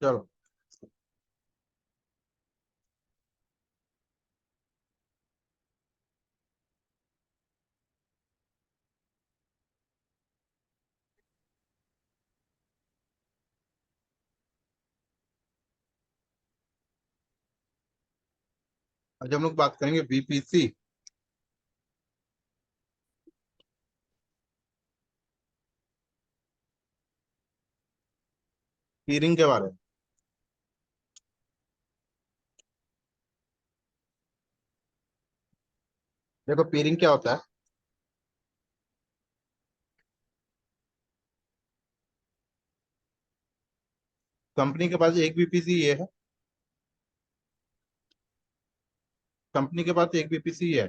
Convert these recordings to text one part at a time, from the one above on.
चलो, आज हम लोग बात करेंगे वीपीसी। पीरिंग के बारे में। देखो, पीरिंग क्या होता है। कंपनी के पास एक वीपीसी ये है। कंपनी के पास एक वीपीसी है।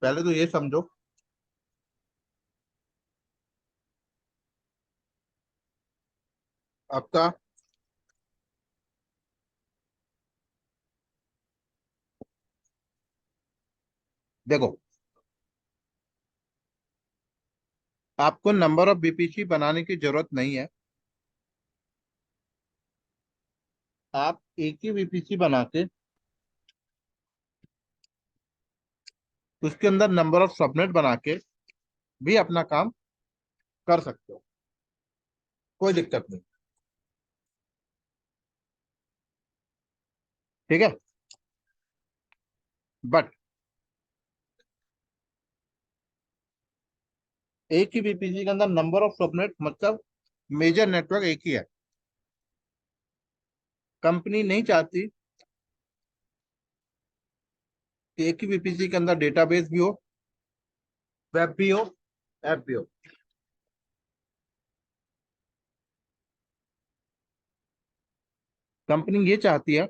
पहले तो ये समझो, आपका देखो, आपको नंबर ऑफ बीपीसी बनाने की जरूरत नहीं है। आप एक ही बीपीसी बना के उसके अंदर नंबर ऑफ सबनेट बना के भी अपना काम कर सकते हो। कोई दिक्कत नहीं। ठीक है। बट एक ही बीपीसी के अंदर नंबर ऑफ सबनेट मतलब मेजर नेटवर्क एक ही है। कंपनी नहीं चाहती कि एक ही बीपीसी के अंदर डेटाबेस भी हो, वेब भी हो, ऐप भी हो। कंपनी ये चाहती है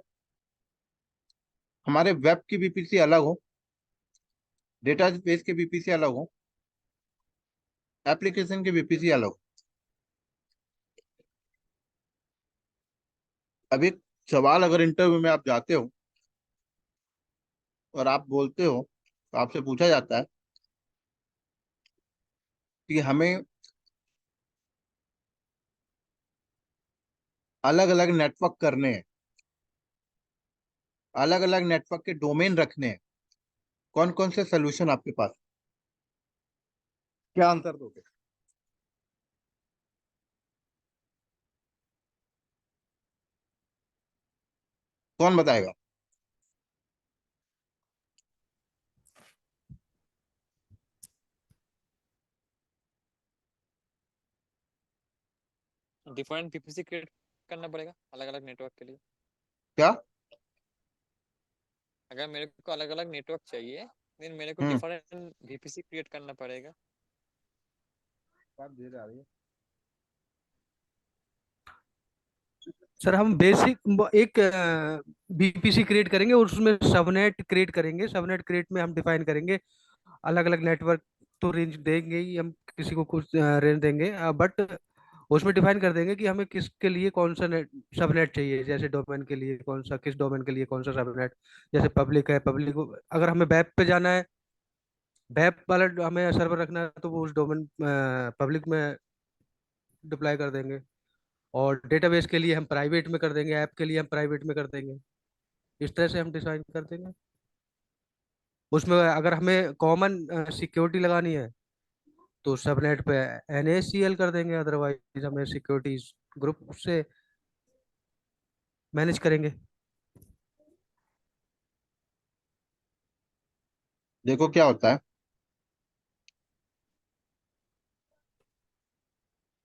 हमारे वेब की बीपीसी अलग हो, डेटाबेस के बीपीसी अलग हो, एप्लीकेशन के बीपीसी अलग हो। अब एक सवाल, अगर इंटरव्यू में आप जाते हो और आप बोलते हो तो आपसे पूछा जाता है कि हमें अलग अलग नेटवर्क करने हैं, अलग अलग नेटवर्क के डोमेन रखने हैं, कौन कौन से सोल्यूशन आपके पास, क्या आंसर दोगे? कौन बताएगा? डिफरेंट पीपीसी क्रिएट करना पड़ेगा अलग अलग नेटवर्क के लिए। क्या? अगर मेरे को अलग अलग नेटवर्क चाहिए देन मेरे को हम्म। डिफरेंट वीपीसी क्रिएट करना पड़ेगा। बात धीरे आ रही है। सर हम बेसिक एक बीपीसी क्रिएट करेंगे और उसमें सबनेट क्रिएट करेंगे। सबनेट क्रिएट में हम डिफाइन करेंगे अलग अलग नेटवर्क। तो रेंज देंगे ही हम, किसी को कुछ रेंज देंगे, बट उसमें डिफाइन कर देंगे कि हमें किसके लिए कौन सा नेट सबनेट चाहिए। जैसे डोमेन के लिए कौन सा, किस डोमेन के लिए कौन सा सबनेट। जैसे पब्लिक है, पब्लिक अगर हमें वेब पे जाना है, वेब वाला हमें सर्वर रखना है, तो वो उस डोमेन पब्लिक में डिप्लॉय कर देंगे। और डेटाबेस के लिए हम प्राइवेट में कर देंगे, ऐप के लिए हम प्राइवेट में कर देंगे। इस तरह से हम डिजाइन कर देंगे। उसमें अगर हमें कॉमन सिक्योरिटी लगानी है तो सबनेट पे NACL कर देंगे, अदरवाइज हमें सिक्योरिटीज ग्रुप से मैनेज करेंगे। देखो क्या होता है,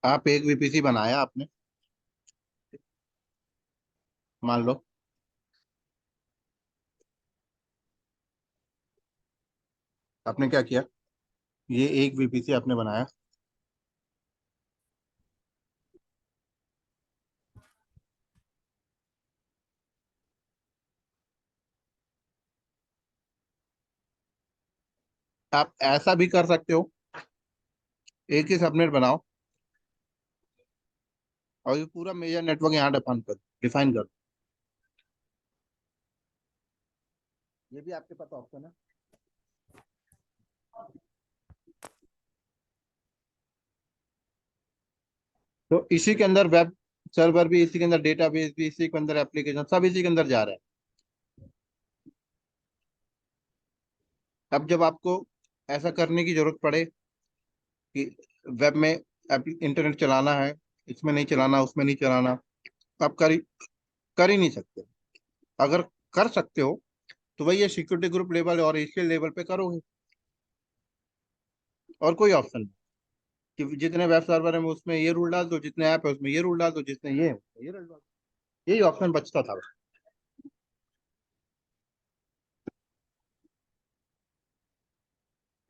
आप एक वीपीसी बनाया आपने, मान लो। आपने क्या किया, ये एक वीपीसी आपने बनाया। आप ऐसा भी कर सकते हो, एक ही सबनेट बनाओ और ये पूरा मेजर नेटवर्क यहाँ डिफाइन कर। ये भी आपके पास ऑप्शन है। तो इसी के अंदर वेब सर्वर भी, इसी के अंदर डेटाबेस भी, इसी के अंदर एप्लीकेशन सब इसी के अंदर जा रहा है। अब जब आपको ऐसा करने की जरूरत पड़े कि वेब में इंटरनेट चलाना है, इसमें नहीं चलाना, उसमें नहीं चलाना, आप कर ही नहीं सकते। अगर कर सकते हो तो वही ये सिक्योरिटी ग्रुप लेवल और एशियल लेवल पे करोगे, और कोई ऑप्शन नहीं कि जितने वेब सर्वर है उसमें ये रूल डाल दो, जितने ऐप है उसमें ये रूल डाल दो, जितने ये है उसमें ये रूल डाल दो। यही ऑप्शन बचता था।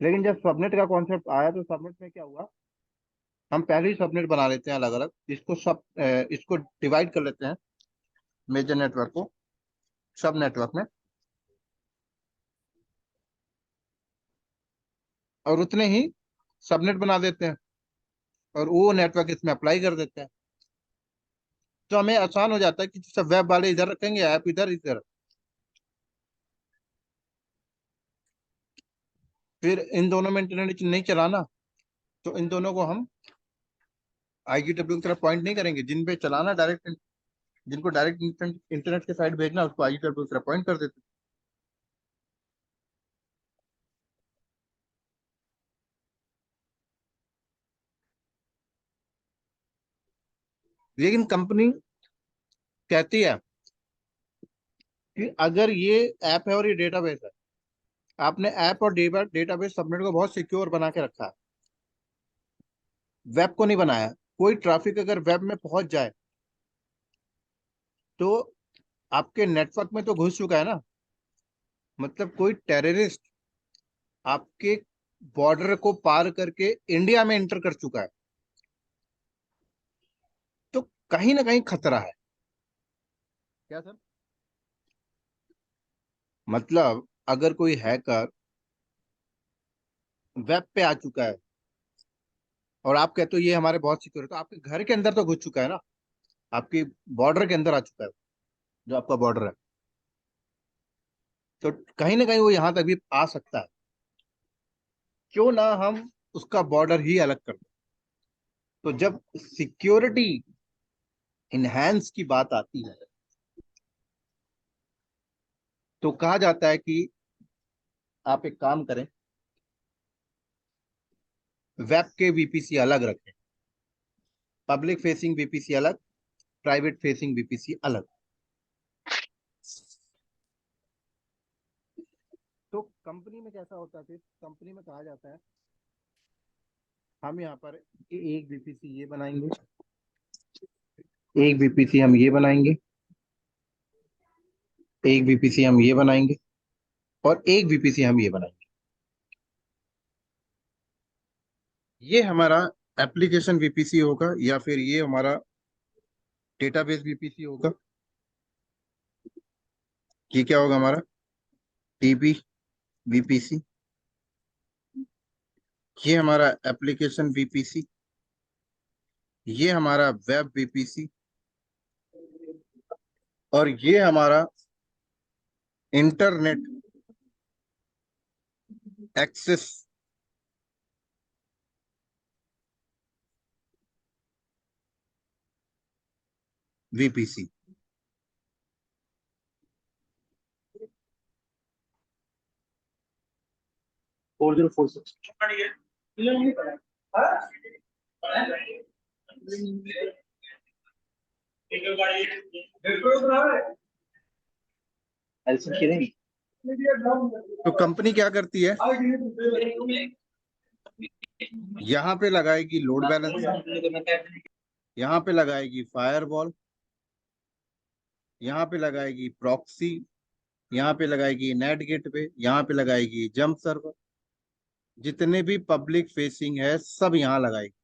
लेकिन जब सबनेट का कॉन्सेप्ट आया तो सबनेट में क्या हुआ, हम पहले ही सबनेट बना लेते हैं अलग अलग, इसको डिवाइड कर लेते हैं मेजर नेटवर्क को सब नेटवर्क में, और उतने ही सबनेट बना देते हैं, और वो नेटवर्क इसमें अप्लाई कर देते हैं। तो हमें आसान हो जाता है कि सब वेब वाले इधर रखेंगे, ऐप इधर इधर। फिर इन दोनों में इंटरनेट नहीं चलाना, तो इन दोनों को हम आईजीडब्ल्यू की तरफ पॉइंट नहीं करेंगे। जिन पे चलाना डायरेक्ट, जिनको डायरेक्ट इंटरनेट के साइड भेजना, उसको आईजीडब्ल्यू की तरफ पॉइंट कर देते हैं। लेकिन कंपनी कहती है कि अगर ये ऐप है और ये डेटाबेस है, आपने ऐप और डेटाबेस सबनेट को बहुत सिक्योर बना के रखा है, वेब को नहीं बनाया। कोई ट्रैफिक अगर वेब में पहुंच जाए तो आपके नेटवर्क में तो घुस चुका है ना। मतलब कोई टेररिस्ट आपके बॉर्डर को पार करके इंडिया में एंटर कर चुका है, तो कहीं ना कहीं खतरा है। क्या सर? मतलब अगर कोई हैकर वेब पे आ चुका है और आप कहते हो ये हमारे बहुत सिक्योर है, तो आपके घर के अंदर तो घुस चुका है ना, आपकी बॉर्डर के अंदर आ चुका है, जो आपका बॉर्डर है। तो कहीं ना कहीं वो यहाँ तक भी आ सकता है। क्यों ना हम उसका बॉर्डर ही अलग कर दें। तो जब सिक्योरिटी इनहेंस की बात आती है तो कहा जाता है कि आप एक काम करें, वेब के वीपीसी अलग रखें, पब्लिक फेसिंग वीपीसी अलग, प्राइवेट फेसिंग वीपीसी अलग। तो कंपनी में कैसा होता है, फिर कंपनी में कहा जाता है हम यहाँ पर एक वीपीसी ये बनाएंगे, एक वीपीसी हम ये बनाएंगे, एक वीपीसी हम ये बनाएंगे, और एक वीपीसी हम ये बनाएंगे। ये हमारा एप्लीकेशन वीपीसी होगा, या फिर ये हमारा डेटाबेस वीपीसी होगा। ये क्या होगा हमारा टीबी वीपीसी। ये हमारा एप्लीकेशन वीपीसी, ये हमारा वेब वीपीसी, और ये हमारा इंटरनेट एक्सेस वीपीसी। 4046 ऐसे करेंगे। तो कंपनी क्या करती है, यहाँ पे लगाएगी लोड बैलेंस, यहाँ पे लगाएगी फायरवॉल, यहाँ पे लगाएगी प्रॉक्सी, यहाँ पे लगाएगी नेट गेटवे, यहाँ पे लगाएगी जंप सर्वर। जितने भी पब्लिक फेसिंग है सब यहाँ लगाएगी,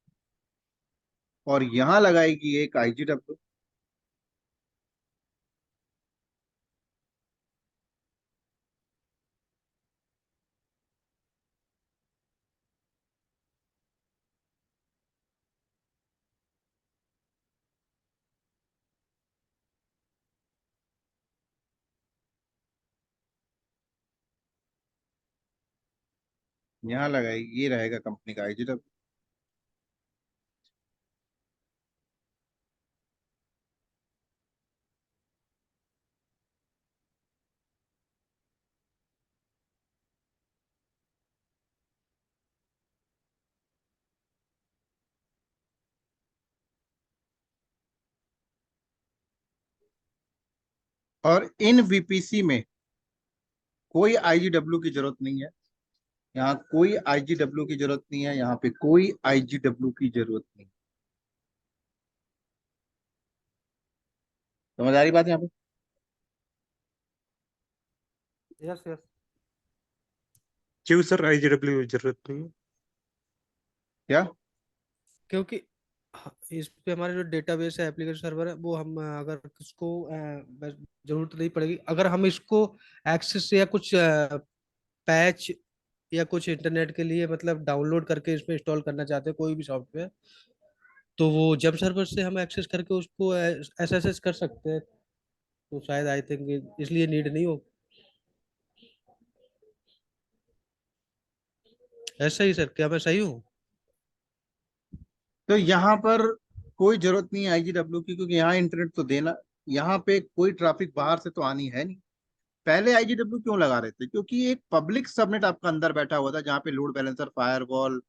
और यहाँ लगाएगी एक आईजीडब्ल्यू। यहाँ लगाएगी, ये रहेगा कंपनी का आईजीडब्ल्यू। और इन वीपीसी में कोई आईजीडब्ल्यू की जरूरत नहीं है। यहाँ कोई आईजीडब्ल्यू की जरूरत नहीं है, यहाँ पे कोई आईजीडब्ल्यू की जरूरत नहीं। समझ आ रही बात यहाँ पे? Yes yes. क्यों सर आईजीडब्ल्यू जरूरत नहीं है? क्या? क्योंकि इस पे हमारे जो डेटाबेस है, एप्लीकेशन सर्वर है, वो हम अगर इसको जरूरत नहीं पड़ेगी, अगर हम इसको एक्सेस या कुछ पैच या कुछ इंटरनेट के लिए मतलब डाउनलोड करके इसमें इंस्टॉल करना चाहते हैं कोई भी सॉफ्टवेयर, तो वो जब सर्वर से हम एक्सेस करके उसको एसएसएस कर सकते हैं। तो शायद आई थिंक इसलिए नीड नहीं हो। ऐसा ही सर, क्या मैं सही हूँ? तो यहाँ पर कोई जरूरत नहीं है आईजीडब्ल्यू की, क्योंकि यहाँ इंटरनेट तो देना, यहाँ पे कोई ट्रैफिक बाहर से तो आनी है नहीं। पहले आईजीडब्ल्यू क्यों लगा रहे थे? क्योंकि एक पब्लिक सबनेट आपका अंदर बैठा हुआ था, जहाँ पे load balancer, firewall,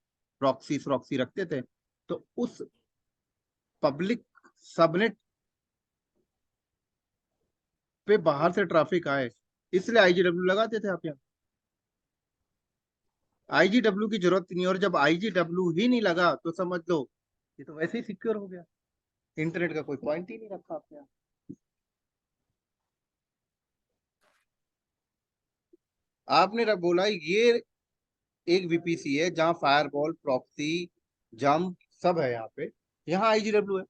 proxy proxy रखते थे। तो उस पब्लिक सबनेट पे बाहर से ट्रैफिक आए, इसलिए आईजीडब्ल्यू लगाते थे आप यहाँ। आईजीडब्ल्यू की जरूरत नहीं, और जब आईजीडब्ल्यू ही नहीं लगा तो समझ लो ये तो वैसे ही सिक्योर हो गया। इंटरनेट का कोई पॉइंट ही नहीं रखा आपने यहाँ। आपने बोला ये एक वीपीसी है जहाँ फायरवॉल, प्रॉक्सी, जंप सब है यहाँ पे, यहाँ आईजीडब्ल्यू है।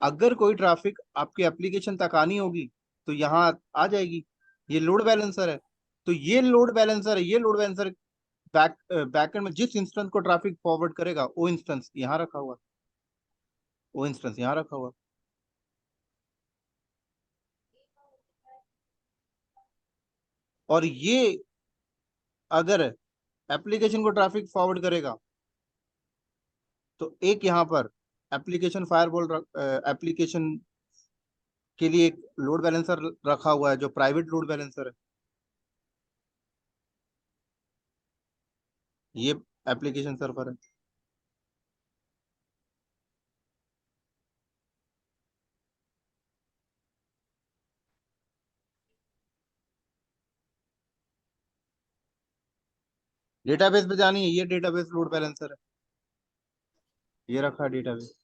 अगर कोई ट्रैफिक आपके एप्लीकेशन तक आनी होगी तो यहाँ आ जाएगी। ये लोड बैलेंसर है, तो ये लोड बैलेंसर है, ये लोड बैलेंसर बैकएंड में जिस इंस्टेंस को ट्रैफिक फॉरवर्ड करेगा वो इंस्टेंस यहाँ रखा हुआ, वो इंस्टेंस यहाँ रखा हुआ। और ये अगर एप्लीकेशन को ट्रैफिक फॉरवर्ड करेगा तो एक यहाँ पर एप्लीकेशन फायरवॉल, एप्लीकेशन के लिए एक लोड बैलेंसर रखा हुआ है जो प्राइवेट लोड बैलेंसर है। ये एप्लीकेशन सर्वर है। डेटाबेस पे जानी है, ये डेटाबेस लोड बैलेंसर है, ये रखा है डेटाबेस।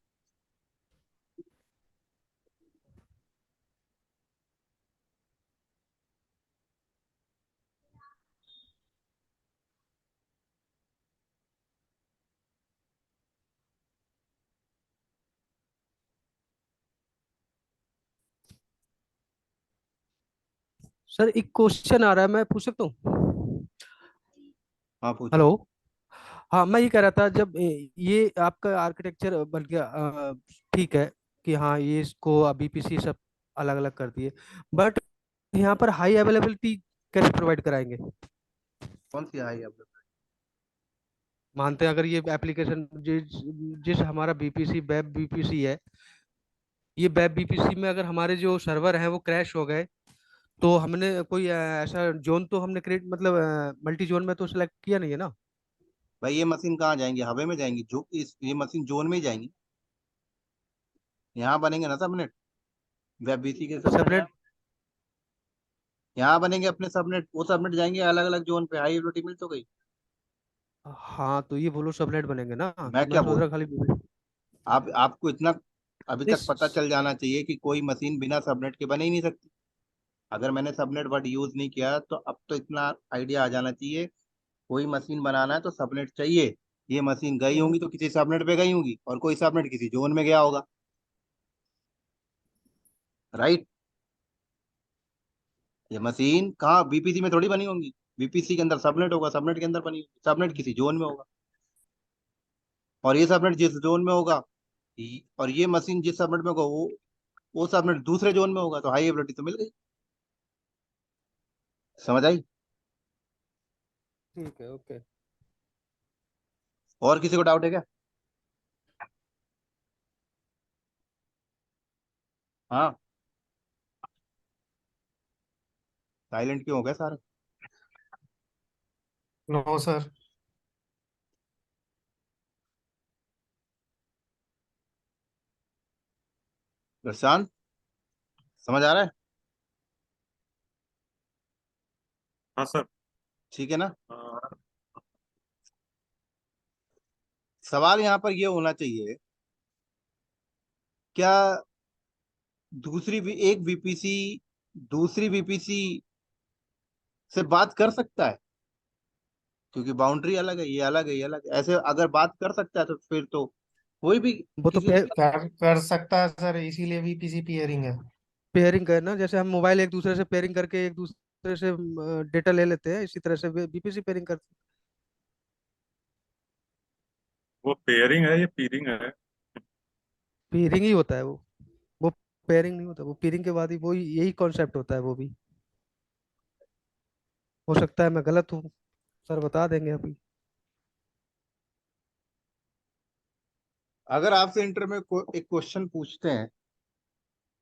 सर एक क्वेश्चन आ रहा है, मैं पूछ सकता हूँ? हाँ पूछो। हेलो। हाँ, मैं ये कह रहा था, जब ये आपका आर्किटेक्चर बन गया, ठीक है कि हाँ ये इसको बीपीसी सब अलग अलग कर दिए, बट यहाँ पर हाई अवेलेबिलिटी कैसे प्रोवाइड कराएंगे? कौन सी आई आप लोग? मानते हैं अगर ये एप्लीकेशन जिस जिस हमारा बीपीसी वेब बीपीसी है, ये वेब बीपीसी में अगर हमारे जो सर्वर हैं वो क्रैश हो गए, तो हमने कोई ऐसा जोन तो हमने क्रिएट मतलब मल्टी जोन में तो सिलेक्ट किया नहीं है ना? भाई ये मशीन कहाँ जाएंगी? हवा में जाएंगी, जो इस ये मशीन जोन में ही जाएंगी। यहाँ बनेंगे ना सबनेट, वेब बीसी के सबनेट सबनेट। यहाँ बनेंगे अपने सबनेट, वो सबनेट जाएंगे अलग अलग जोन पे। हाई अवेलेबिलिटी मिल तो गई। हाँ, तो ये बोलो सबनेट बनेंगे ना, मैं तो मैं क्या सोच बोल, रहा खाली आप आपको इतना अभी तक पता इस। चल जाना चाहिए कि कोई मशीन बिना सबनेट के बन ही नहीं सकती। अगर मैंने सबनेट वर्ड यूज नहीं किया तो अब तो इतना आइडिया आ जाना चाहिए, कोई मशीन बनाना है तो सबनेट चाहिए। ये मशीन गई हम्म, होंगी तो किसी सबनेट पे गई होंगी, और कोई सबनेट किसी जोन में गया होगा। राइट? ये मशीन कहाँ बीपीसी में थोड़ी बनी होंगी। बीपीसी के अंदर सबनेट होगा, सबनेट के अंदर बनी होगी, सबनेट किसी जोन में होगा, और ये सबनेट जिस जोन में होगा, और ये मशीन जिस सबनेट में होगा वो सबनेट दूसरे जोन में होगा, तो हाई एबिलिटी तो मिल गई। समझ आई? ठीक है, ओके। और किसी को डाउट है क्या? हाँ, साइलेंट क्यों हो गए सारे? No sir. प्रशांत, समझ आ रहा है? हाँ सर। ठीक है ना। हाँ, सवाल यहाँ पर ये होना चाहिए, क्या एक वीपीसी दूसरी वीपीसी से बात कर सकता है? क्योंकि बाउंड्री अलग है, ये अलग है, ये अलग है। ऐसे अगर बात कर सकता है तो फिर तो कोई भी वो तो किसी से कर सकता है सर, इसीलिए वीपीसी पेयरिंग है। पेयरिंग करना, जैसे हम मोबाइल एक दूसरे से पेयरिंग करके एक दूसरे से डेटा ले लेते हैं, इसी तरह से बीपीसी पेयरिंग करते वो पेयरिंग है या पीरिंग है? हैं। पेयरिंग ही होता है वो पेयरिंग नहीं होता, वो पेयरिंग के बाद ही वो यही कॉन्सेप्ट होता है वो भी। हो सकता है मैं गलत हूँ, सर बता देंगे अभी। अगर आपसे इंटर में एक क्वेश्चन पूछते हैं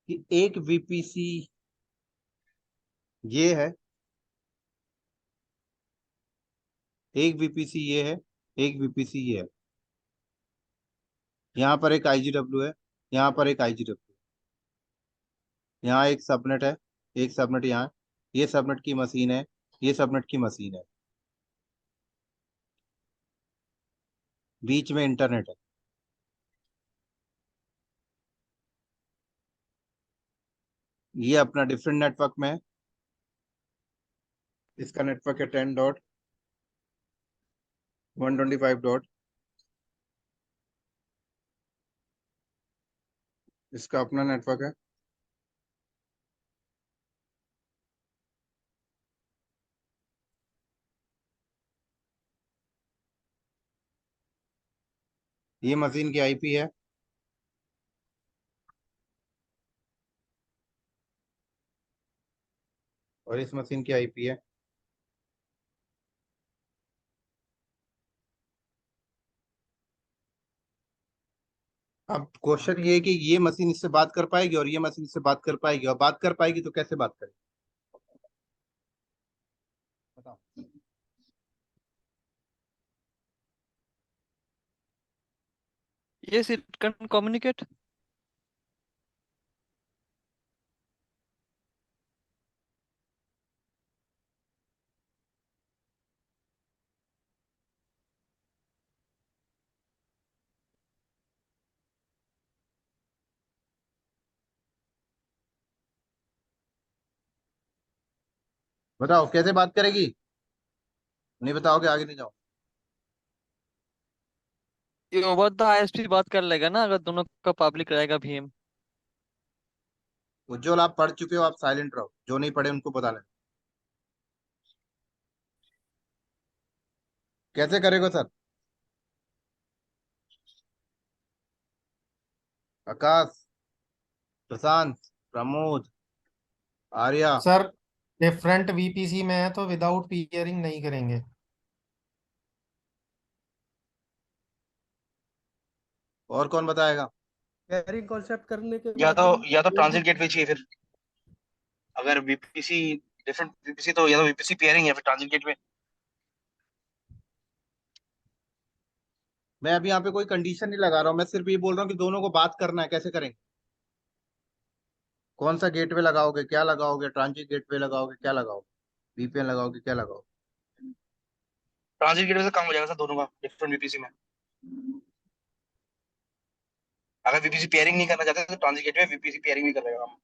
कि एक वीपीसी ये है, एक वीपीसी ये है, एक वीपीसी ये है, यहाँ पर एक आईजीडब्ल्यू है, यहाँ पर एक आईजीडब्ल्यू, यहाँ एक सबनेट है, एक सबनेट यहाँ है, ये सबनेट की मशीन है, ये सबनेट की मशीन है, बीच में इंटरनेट है। ये अपना डिफरेंट नेटवर्क में है। इसका नेटवर्क है 10.125. इसका अपना नेटवर्क है। ये मशीन की आईपी है, और इस मशीन की आईपी है। अब क्वेश्चन ये है कि ये मशीन इससे बात कर पाएगी और ये मशीन इससे बात कर पाएगी, और बात कर पाएगी तो कैसे बात करेगी? बताओ। Yes, it can communicate. बताओ कैसे बात करेगी? नहीं बताओगे आगे नहीं जाओ। ये ओवर द आईएसपी बात कर लेगा ना, अगर दोनों का पब्लिक रहेगा भीम। उज्जवल आप पढ़ चुके हो, आप साइलेंट रहो, जो नहीं पढ़े उनको बता लेना। कैसे करेगा sir? Akash, Prashant, Pramod, Arya, sir different VPC में है तो विदाउट पेयरिंग नहीं करेंगे। और कौन बताएगा? पेयरिंग कॉन्सेप्ट करने के या बाद तो हम या तो एक ट्रांजिट गेटवे चाहिए फिर। अगर वीपीसी डिफरेंट वीपीसी तो या तो वीपीसी पेयरिंग या फिर ट्रांजिट गेटवे। मैं अभी यहाँ पे कोई कंडीशन नहीं लगा रहा हूँ, मैं सिर्फ ये बोल रहा हूँ कि दोनों को बात करना है, कैसे करेंगे? कौन सा गेटवे लगाओगे, क्या लगाओगे? ट्रांजिट गेटवे लगाओगे, क्या लगाओगे? वीपीएन लगाओगे, क्या लगाओगे? ट्रांजिट गेटवे से काम हो जाएगा सर दोनों का डिफरेंट वीपीसी में। अगर वीपीसी पेयरिंग नहीं करना चाहते तो ट्रांजिट गेटवे वीपीसी पेयरिंग भी कर लेगा काम।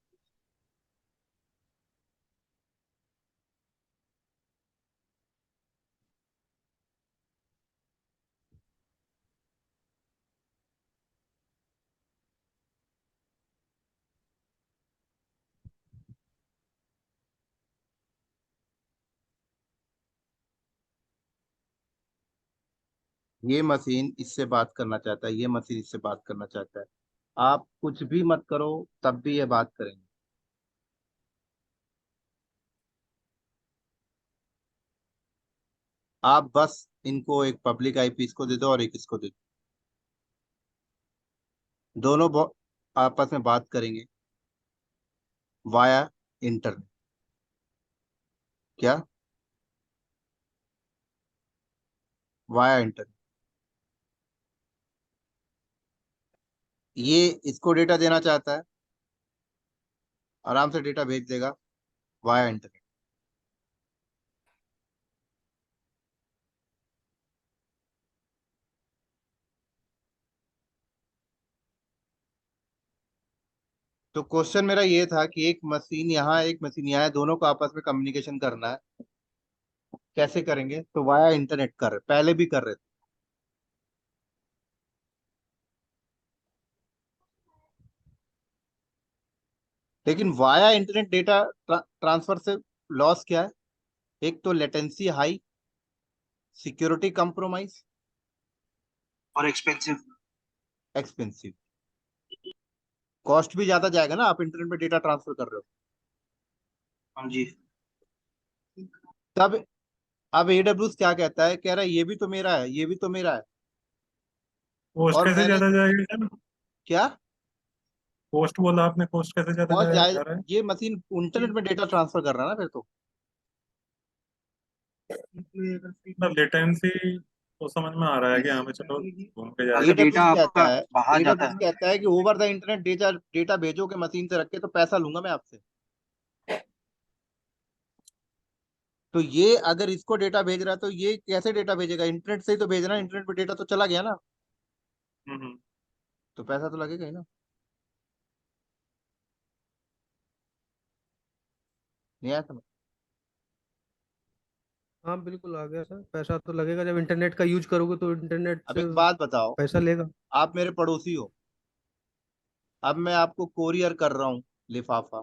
ये मशीन इससे बात करना चाहता है, ये मशीन इससे बात करना चाहता है। आप कुछ भी मत करो, तब भी ये बात करेंगे। आप बस इनको एक पब्लिक आईपी इसको दे दो और एक इसको दे दो, दोनों आपस में बात करेंगे वाया इंटरनेट। क्या? Via internet. ये इसको डेटा देना चाहता है, आराम से डेटा भेज देगा वाया इंटरनेट। तो क्वेश्चन मेरा ये था कि एक मशीन यहाँ एक मशीन यहाँ है, दोनों को आपस में कम्युनिकेशन करना है, कैसे करेंगे? तो वाया इंटरनेट कर रहे, पहले भी कर रहे थे। लेकिन वाया इंटरनेट डेटा ट्रांसफर से लॉस क्या है? एक तो लेटेंसी हाई, सिक्योरिटी कंप्रोमाइज, और एक्सपेंसिव। एक्सपेंसिव। कॉस्ट भी ज्यादा जाएगा ना, आप इंटरनेट पे डेटा ट्रांसफर कर रहे हो। हाँ जी। तब अब AWS क्या कहता है, कह रहा है ये भी तो मेरा है, ये भी तो मेरा है। कॉस्ट और कैसे मैंने ज्यादा जाएगी सर? क्या, कॉस्ट बोला आपने, कॉस्ट कैसे ज्यादा बहुत जाए, जा रहा है? ये मशीन इंटरनेट में डेटा ट्रांसफर कर रहा है ना फिर तो। मतलब लेटेंसी तो समझ में आ रहा है कि हाँ भाई चलो घूम के जा रहा अगर है। डेटा AWS आपका कहता है, बाहर जाता AWS है। कहता है कि over the internet data data भेजोगे मशीन से रख के तो पैसा लूंगा मैं आपसे। तो ये अगर इसको डेटा भेज रहा है तो ये कैसे डेटा भेजेगा? इंटरनेट से ही तो भेज रहा है, इंटरनेट पे डेटा तो चला गया ना, हम्म। तो पैसा तो लगेगा ही ना। नहीं आया समझ? हाँ बिल्कुल आ गया सर, पैसा तो लगेगा, जब इंटरनेट का यूज करोगे तो इंटरनेट अब से एक बात बताओ, पैसा लेगा। आप मेरे पड़ोसी हो, अब मैं आपको कोरियर कर रहा हूँ लिफाफा,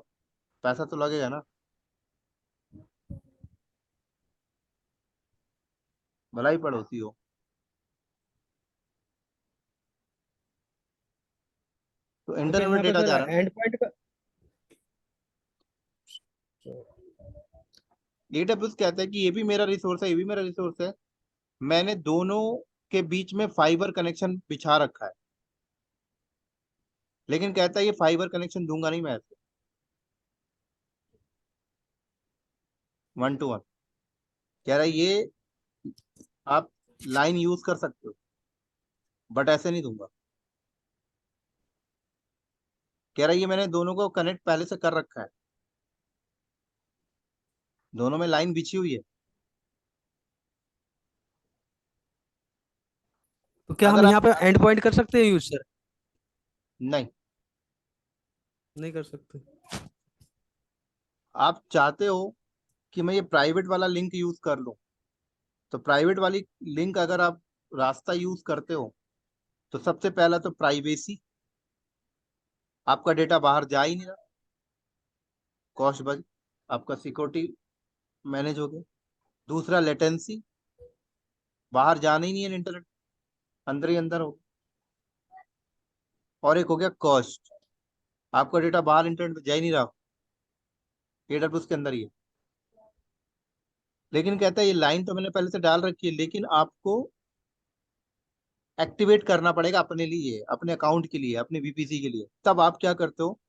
पैसा तो लगेगा ना, भला ही पड़ोसी हो। तो तो क्या इंटरनेट पे यहाँ पे डेटा सर जा रहा है एंड पॉइंट का। ना। AWS कहता है कि ये भी मेरा रिसोर्स है, ये भी मेरा रिसोर्स है, मैंने दोनों के बीच में फाइबर कनेक्शन बिछा रखा है। लेकिन कहता है ये फाइबर कनेक्शन दूंगा नहीं मैं ऐसे, 1 to 1। कह रहा है ये आप लाइन यूज कर सकते हो, बट ऐसे नहीं दूंगा। कह रहा है ये मैंने दोनों को कनेक्ट पहले से कर रखा है, दोनों में लाइन बिछी हुई है। तो क्या हम अगर आप यहाँ पे एंड पॉइंट कर सकते हैं यूज सर? नहीं, नहीं कर सकते। आप चाहते हो कि मैं ये प्राइवेट वाला लिंक यूज कर लूं, तो प्राइवेट वाली लिंक अगर आप रास्ता यूज करते हो तो सबसे पहला तो प्राइवेसी, आपका डेटा बाहर जा ही नहीं रहा, कॉस्ट बच, आपका सिक्योरिटी मैनेज हो गया। दूसरा लेटेंसी, बाहर जाना ही नहीं है इंटरनेट, अंदर ही अंदर हो। और एक हो गया कॉस्ट, आपका डेटा बाहर इंटरनेट पे जा ही नहीं रहा, AWS के अंदर ही है। लेकिन कहता है ये लाइन तो मैंने पहले से डाल रखी है, लेकिन आपको एक्टिवेट करना पड़ेगा अपने लिए, अपने अकाउंट के लिए, अपने VPC के लिए। तब आप क्या करते हो,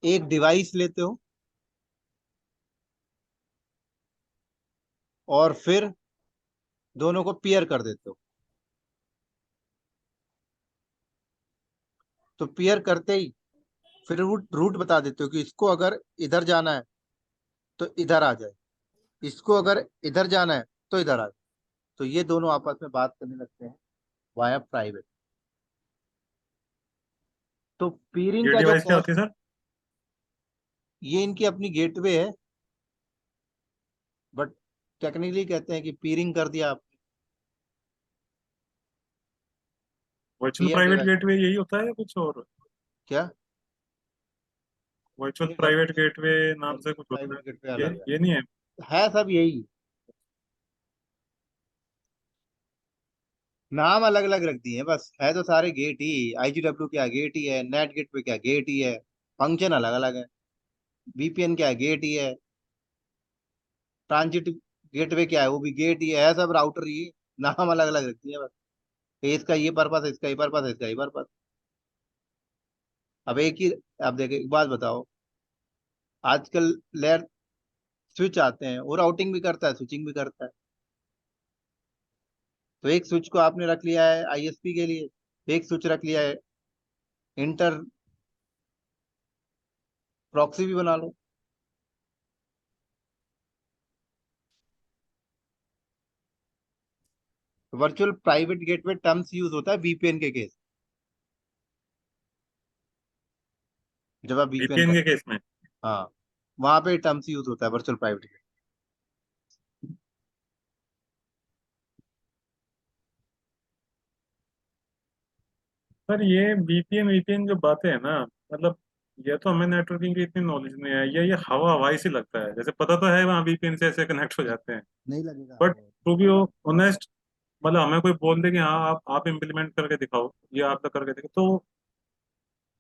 एक डिवाइस लेते हो और फिर दोनों को पेयर कर देते हो। तो पेयर करते ही फिर रूट रूट बता देते हो कि इसको अगर इधर जाना है तो इधर आ जाए, इसको अगर इधर जाना है तो इधर आ जाए। तो ये दोनों आपस में बात करने लगते हैं वाया प्राइवेट। तो पीरिंग ये का जो डिवाइस क्या कॉस्ट, होती है सर? ये इनकी अपनी गेटवे है, बट टेक्निकली कहते हैं कि पीरिंग कर दिया आप, virtual peer private device. Gateway यही होता है या कुछ और? क्या? वर्चुअल नहीं सर, प्राइवेट गेटवे नाम से कुछ होता प्राइवेट गेटवे है, अलग ये नहीं है? है सब यही, नाम अलग अलग रख दिए हैं बस, है तो सारे गेट ही। IGW क्या गेट ही है, नेट गेट पे क्या गेट ही है, फंक्शन अलग अलग है। VPN क्या है, गेट ही है। ट्रांजिट गेटवे क्या है, वो भी गेट ही है, सब राउटर ही है। नाम अलग अलग रख दिए हैं बस, कि इसका ये पर्पस है, इसका ये पर्पस है, इसका ये पर्पस। अब एक ही, अब देखो एक बात बताओ, आजकल लेयर स्विच आते हैं, वो राउटिंग भी करता है, स्विचिंग भी करता है। तो एक स्विच को आपने रख लिया है ISP के लिए, एक स्विच रख लिया है इंटर प्रॉक्सी भी बना लो। Virtual private gateway terms use होता है VPN के केस। जब आप वीपीएन VPN के करते केस में। हैं। हाँ, वहां पे टर्म्स यूज होता है वर्चुअल प्राइवेट की। सर ये VPN VPN जो बातें है ना, मतलब ये तो हमें नेटवर्किंग की इतनी नॉलेज नहीं है, ये हवा हवाई सी लगता है, जैसे पता तो है वहाँ VPN से ऐसे कनेक्ट हो जाते हैं, नहीं लगेगा बट टू बी ऑनेस्ट, मतलब हमें कोई बोल दे कि हाँ आप इम्प्लीमेंट करके दिखाओ, ये आप तो करके दिखाओ, तो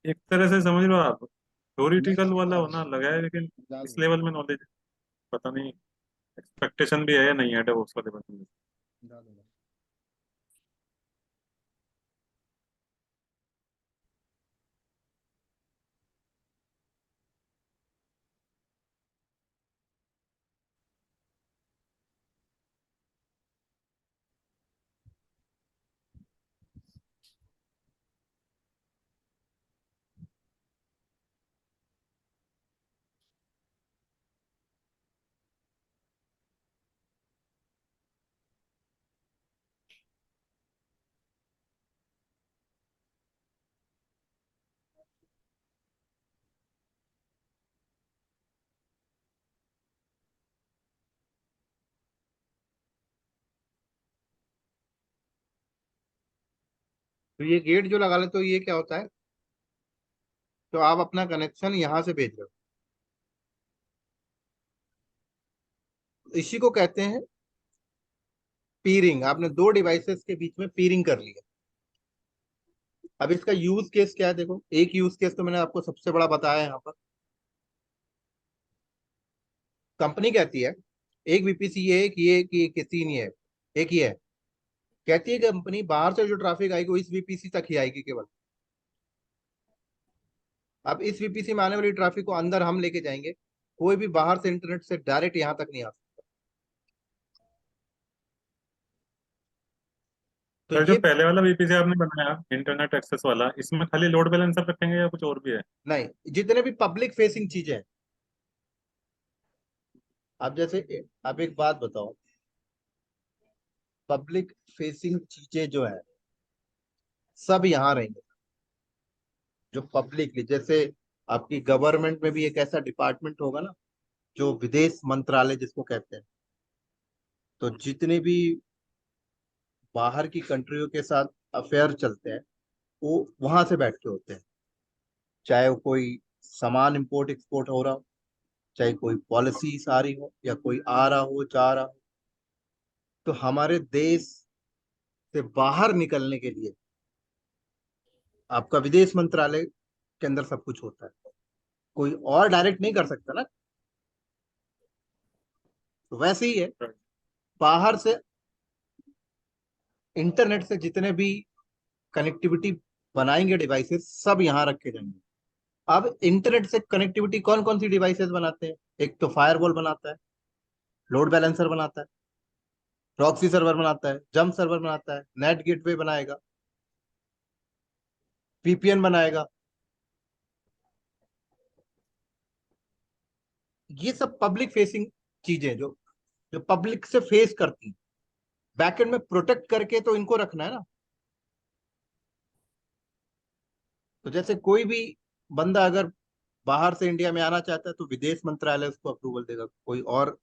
एक तरह से समझ लो आप, नहीं थ्योरिटिकल वाला लगेगा होना लगा है, लेकिन ज्यादा इस लेवल में नॉलेज पता नहीं, एक्सपेक्टेशन भी है या नहीं है डेवऑप्स वाले बंदे में। ज्यादा। तो ये गेट जो लगा ले तो ये क्या होता है, तो आप अपना कनेक्शन यहाँ से भेज रहे हो, इसी को कहते हैं पीरिंग। आपने दो डिवाइसेस के बीच में पीरिंग कर लिया। अब इसका यूज केस क्या है, देखो एक यूज केस तो मैंने आपको सबसे बड़ा बताया यहाँ पर। कंपनी कहती है एक वीपीसी ये है कि ये कि किसी नहीं है, एक ही है। कहती है कंपनी बाहर से जो ट्रैफिक आएगी वो इस वीपीसी तक ही आएगी केवल। अब इस वीपीसी में आने वाली ट्रैफिक को अंदर हम लेके जाएंगे, कोई भी बाहर से इंटरनेट से डायरेक्ट यहाँ तक नहीं आ सकता। तो सर जो ये पहले वाला VPC आपने बनाया इंटरनेट एक्सेस वाला, इसमें खाली लोड बैलेंसर रखेंगे या कुछ और भी है? नहीं, जितने भी पब्लिक फेसिंग चीजें हैं। अब जैसे अब एक बात बताओ, पब्लिक फेसिंग चीजें जो है सब यहाँ रहेंगे। जो पब्लिकली, जैसे आपकी गवर्नमेंट में भी एक ऐसा डिपार्टमेंट होगा ना, जो विदेश मंत्रालय जिसको कहते हैं। तो जितने भी बाहर की कंट्रियों के साथ अफेयर चलते हैं वो वहां से बैठ के होते हैं। चाहे वो कोई सामान इंपोर्ट एक्सपोर्ट हो रहा हो, चाहे कोई पॉलिसी आ रही हो, या कोई आ रहा हो जा रहा हो, तो हमारे देश से बाहर निकलने के लिए आपका विदेश मंत्रालय के अंदर सब कुछ होता है। कोई और डायरेक्ट नहीं कर सकता ना। तो वैसे ही है, बाहर से इंटरनेट से जितने भी कनेक्टिविटी बनाएंगे डिवाइसेस सब यहाँ रखे जाएंगे। अब इंटरनेट से कनेक्टिविटी कौन कौन सी डिवाइसेस बनाते हैं, एक तो फायरवॉल बनाता है, लोड बैलेंसर बनाता है, प्रॉक्सी सर्वर बनाता है, जंप सर्वर बनाता है, नेट गेटवे बनाएगा, वीपीएन बनाएगा। ये सब पब्लिक फेसिंग चीजें जो जो पब्लिक से फेस करती हैं। बैकएंड में प्रोटेक्ट करके तो इनको रखना है ना। तो जैसे कोई भी बंदा अगर बाहर से इंडिया में आना चाहता है तो विदेश मंत्रालय उसको अप्रूवल देगा, कोई और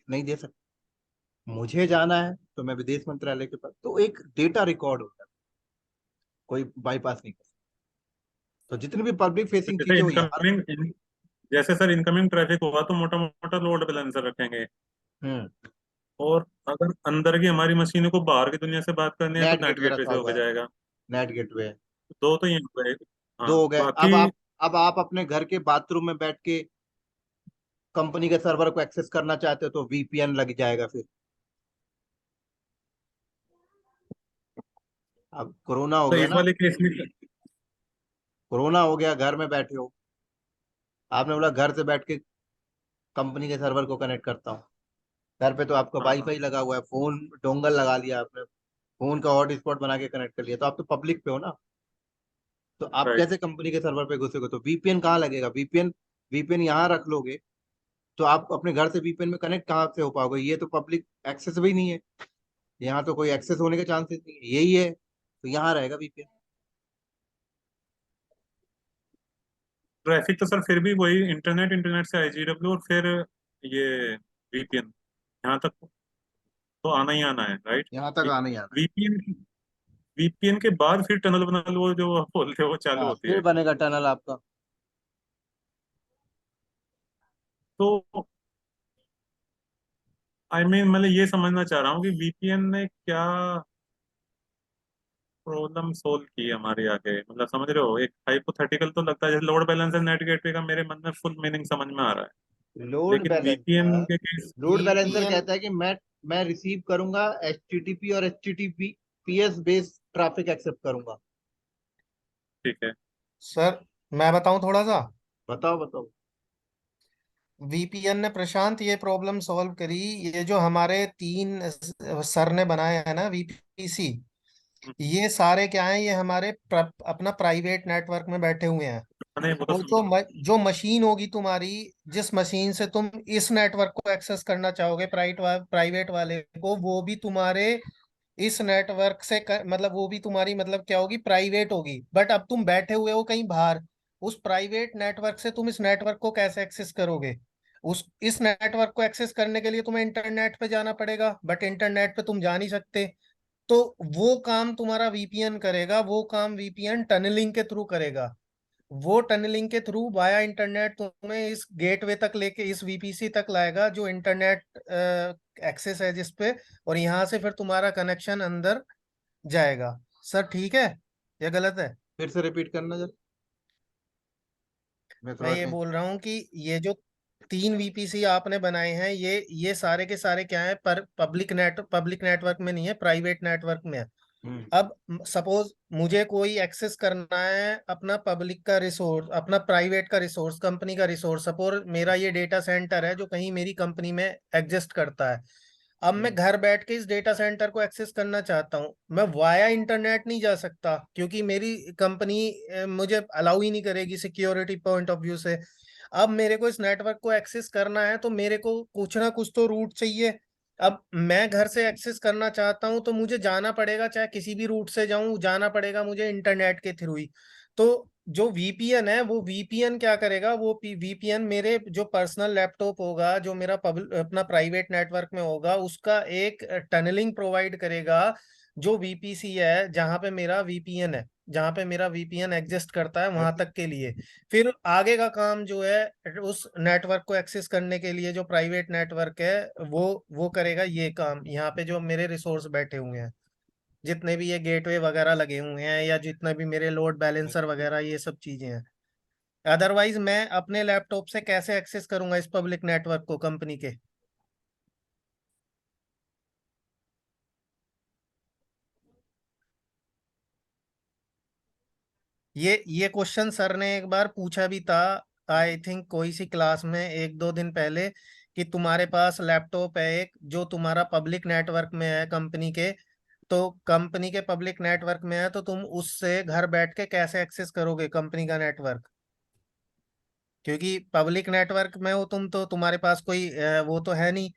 नहीं दे सकता। मुझे जाना है तो मैं विदेश मंत्रालय के पास, तो एक डेटा रिकॉर्ड होता है, कोई बाईपास नहीं कर सकता। तो जितनी भी पब्लिक तो फेसिंग जैसे चीजें वो यहाँ। इनकमिंग, जैसे सर इनकमिंग ट्रैफिक हुआ तो मोटा मोटा लोड बैलेंसर रखेंगे, हम्म। और अगर अंदर की हमारी मशीनों को बाहर की दुनिया से बात करनी है तो नेट नेट गेटवे गेटवे रखा से हुआ होके है, जाएगा। नेट गेटवे है। दो तो ये हो गए। हाँ, दो हो गए। बाकी अब आप अपने घर के बाथरूम में बैठ के कंपनी के सर्वर को एक्सेस करना चाहते हो तो वीपीएन लग जाएगा फिर। अब कोरोना हो तो गया इस ना, वाले केस में कोरोना हो गया, घर में बैठे हो, आपने बोला घर से बैठ के कंपनी के सर्वर को कनेक्ट करता हूँ। घर पे तो आपका हाँ हाँ, वाईफाई लगा हुआ है, फोन डोंगल लगा लिया आपने, फोन का हॉटस्पॉट बना के कनेक्ट कर लिया, तो आप तो पब्लिक पे हो ना। तो आप राइट। कैसे कंपनी के सर्वर पे घुसेगे, तो वीपीएन कहाँ लगेगा? वीपीएन वीपीएन यहाँ रख लोगे तो आप अपने घर से वीपीएन में कनेक्ट कहाँ से हो पाओगे? ये तो पब्लिक एक्सेस भी नहीं है, यहाँ तो कोई एक्सेस होने के चांसेस नहीं है, यही है, तो यहाँ रहेगा वीपीएन। ट्रैफिक तो सर फिर भी वही इंटरनेट, इंटरनेट से आईजीडब्ल्यू और फिर ये वीपीएन, यहाँ तक तो आना ही आना है, राइट? यहाँ तक आना ही आना है। वीपीएन, वीपीएन के बाद फिर टनल वनल वो जो आप बोलते हो वो चालू हाँ, होती फिर है। बनेगा टनल आपका। तो मैं ये समझना चाह रहा हूँ कि वीपीएन ने क्या प्रॉब्लम सोल्व की है हमारे आगे, समझ रहे हो? एक हाइपोथेटिकल तो लगता है, जैसे लोड बैलेंसर नेट गेटवे का मेरे मन में फुल मीनिंग समझ में आ रहा है, लोड लेकिन वीपीएन बैलेंसर के केस। लोड बैलेंसर VPN कहता है कि मैं रिसीव करूंगा एचटीटीपी और HTTPS based traffic accept करूंगा। ठीक है। सर मैं बताऊं थोड़ा सा। बताओ बताओ। वीपीएन ने प्रशांत ये प्रॉब्लम सॉल्व करी। ये जो हमारे तीन सर ने बनाए हैं ना वीपीसी, ये सारे क्या हैं, ये हमारे अपना प्राइवेट नेटवर्क में बैठे हुए हैं। नहीं वो तो और समझा। जो मशीन होगी तुम्हारी, जिस मशीन से तुम इस नेटवर्क को एक्सेस करना चाहोगे प्राइवेट वाले को, वो भी तुम्हारे इस नेटवर्क से वो भी तुम्हारी क्या होगी, प्राइवेट होगी। बट अब तुम बैठे हुए हो कहीं बाहर, उस प्राइवेट नेटवर्क से तुम इस नेटवर्क को कैसे एक्सेस करोगे? उस इस नेटवर्क को एक्सेस करने के लिए तुम्हें इंटरनेट पे जाना पड़ेगा, बट इंटरनेट पे तुम जा नहीं सकते। तो वो काम तुम्हारा वीपीएन करेगा, वो काम वीपीएन टनलिंग के थ्रू करेगा। वो टनलिंग के थ्रू वाया इंटरनेट तुम्हें इस गेटवे तक लेके, इस वीपीसी तक लाएगा जो इंटरनेट एक्सेस है जिस पे, और यहाँ से फिर तुम्हारा कनेक्शन अंदर जाएगा। सर ठीक है या गलत है? फिर से रिपीट करना जरा, मैं मैं थोड़ा ये कहीं। बोल रहा हूँ कि ये जो तीन वीपीसी आपने बनाए हैं, ये सारे के सारे क्या है, पर पब्लिक नेटवर्क में नहीं है, प्राइवेट नेटवर्क में है। हम्म। अब सपोज मुझे कोई एक्सेस करना है अपना पब्लिक का रिसोर्स, अपना प्राइवेट का रिसोर्स, कंपनी का रिसोर्स। सपोज मेरा ये डेटा सेंटर है जो कहीं मेरी कंपनी में एग्जिस्ट करता है। अब मैं घर बैठ के इस डेटा सेंटर को एक्सेस करना चाहता हूँ, मैं वाया इंटरनेट नहीं जा सकता क्योंकि मेरी कंपनी मुझे अलाउ ही नहीं करेगी सिक्योरिटी पॉइंट ऑफ व्यू से। अब मेरे को इस नेटवर्क को एक्सेस करना है तो मेरे को कुछ ना कुछ तो रूट चाहिए। अब मैं घर से एक्सेस करना चाहता हूं तो मुझे जाना पड़ेगा, चाहे किसी भी रूट से जाऊं, जाना पड़ेगा मुझे इंटरनेट के थ्रू ही। तो जो वीपीएन है, वो वीपीएन क्या करेगा, वो वीपीएन मेरे जो पर्सनल लैपटॉप होगा, जो मेरा अपना प्राइवेट नेटवर्क में होगा, उसका एक टनलिंग प्रोवाइड करेगा जो वीपीसी है, जहां पे मेरा वीपीएन है, जहां पे मेरा वीपीएन एग्जिस्ट करता है वहां तक के लिए। फिर आगे का काम जो है उस नेटवर्क को एक्सेस करने के लिए, जो प्राइवेट नेटवर्क है, वो करेगा ये काम यहाँ पे जो मेरे रिसोर्स बैठे हुए हैं, जितने भी ये गेटवे वगैरह लगे हुए हैं, या जितने भी मेरे लोड बैलेंसर वगैरह, ये सब चीजें हैं। अदरवाइज मैं अपने लैपटॉप से कैसे एक्सेस करूंगा इस पब्लिक नेटवर्क को कंपनी के? ये क्वेश्चन सर ने एक बार पूछा भी था, आई थिंक कोई सी क्लास में एक दो दिन पहले, कि तुम्हारे पास लैपटॉप है एक जो तुम्हारा पब्लिक नेटवर्क में है कंपनी के, तो कंपनी के पब्लिक नेटवर्क में है, तो तुम उससे घर बैठ के कैसे एक्सेस करोगे कंपनी का नेटवर्क? क्योंकि पब्लिक नेटवर्क में हो तुम, तो तुम्हारे पास कोई वो तो है नहीं,